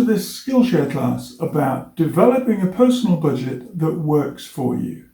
this SkillShare class about developing a personal budget that works for you.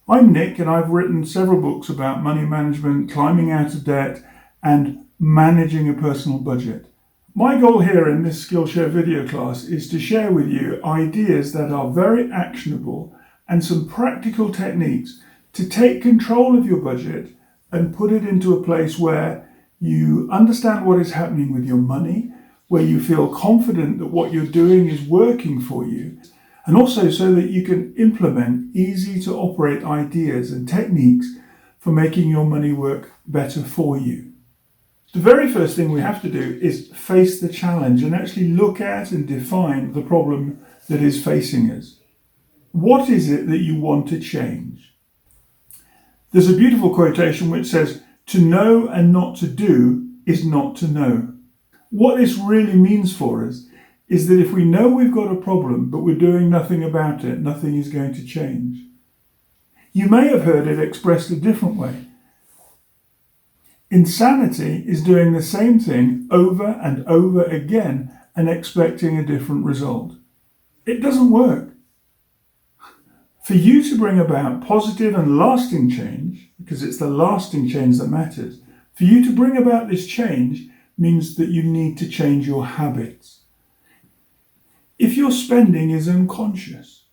I'm Nick, and I've written several books about money management, climbing out of debt, and managing a personal budget. My goal here in this SkillShare video class is to share with you ideas that are very actionable and some practical techniques to take control of your budget and put it into a place where you understand what is happening with your money, where you feel confident that what you're doing is working for you, and also so that you can implement easy to operate ideas and techniques for making your money work better for you. The very first thing we have to do is face the challenge and actually look at and define the problem that is facing us. What is it that you want to change? There's a beautiful quotation which says, "To know and not to do is not to know." What this really means for us is that if we know we've got a problem but we're doing nothing about it, nothing is going to change. You may have heard it expressed a different way. Insanity is doing the same thing over and over again and expecting a different result. It doesn't work. For you to bring about positive and lasting change, because it's the lasting change that matters, for you to bring about this change means that you need to change your habits. If your spending is unconscious,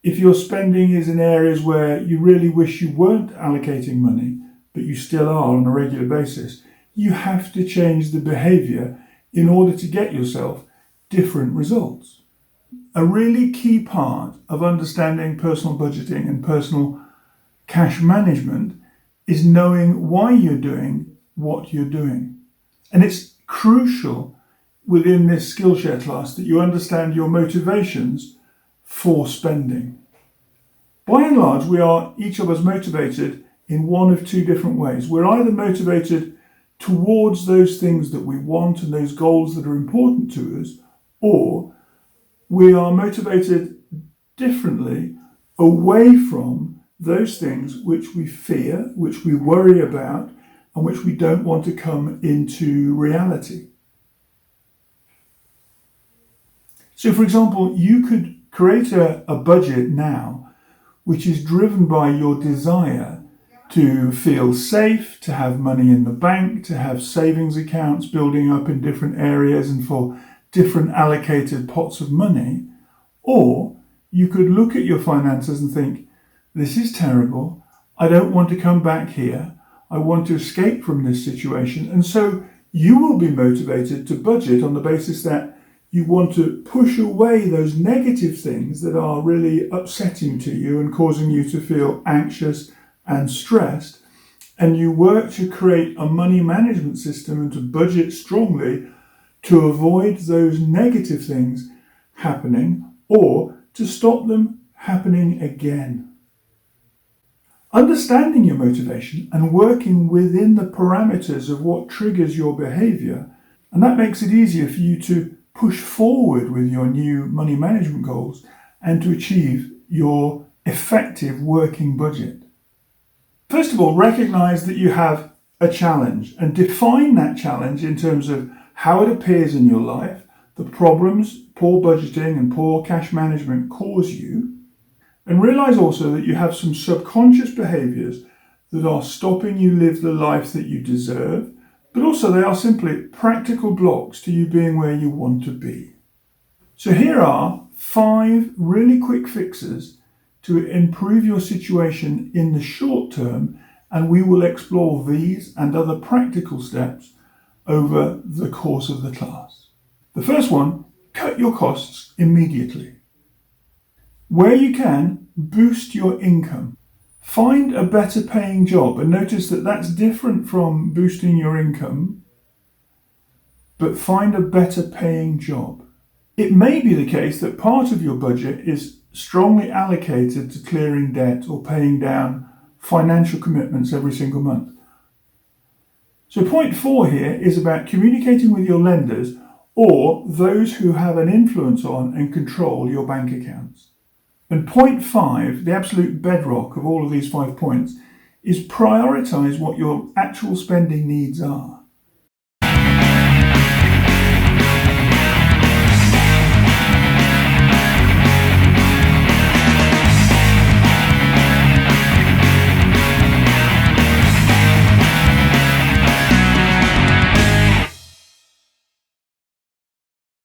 if your spending is in areas where you really wish you weren't allocating money, but you still are on a regular basis, you have to change the behavior in order to get yourself different results. A really key part of understanding personal budgeting and personal cash management is knowing why you're doing what you're doing. And it's crucial within this SkillShare class that you understand your motivations for spending. By and large, we are each of us motivated in one of two different ways. We're either motivated towards those things that we want and those goals that are important to us, or we are motivated differently away from those things which we fear, which we worry about, and which we don't want to come into reality. So, for example, you could create a budget now which is driven by your desire to feel safe, to have money in the bank, to have savings accounts building up in different areas and for different allocated pots of money. Or you could look at your finances and think, this is terrible, I don't want to come back here, I want to escape from this situation. And so you will be motivated to budget on the basis that you want to push away those negative things that are really upsetting to you and causing you to feel anxious and stressed. And you work to create a money management system and to budget strongly to avoid those negative things happening or to stop them happening again. Understanding your motivation and working within the parameters of what triggers your behavior, and that makes it easier for you to push forward with your new money management goals and to achieve your effective working budget. First of all, recognize that you have a challenge and define that challenge in terms of how it appears in your life, the problems poor budgeting and poor cash management cause you, and realize also that you have some subconscious behaviors that are stopping you live the life that you deserve, but also they are simply practical blocks to you being where you want to be. So here are 5 really quick fixes to improve your situation in the short term, and we will explore these and other practical steps over the course of the class. The first one, cut your costs immediately. Where you can, boost your income. Find a better paying job, and notice that that's different from boosting your income, but find a better paying job. It may be the case that part of your budget is strongly allocated to clearing debt or paying down financial commitments every single month. So point 4 here is about communicating with your lenders or those who have an influence on and control your bank accounts. And point 5, the absolute bedrock of all of these 5 points, is prioritize what your actual spending needs are.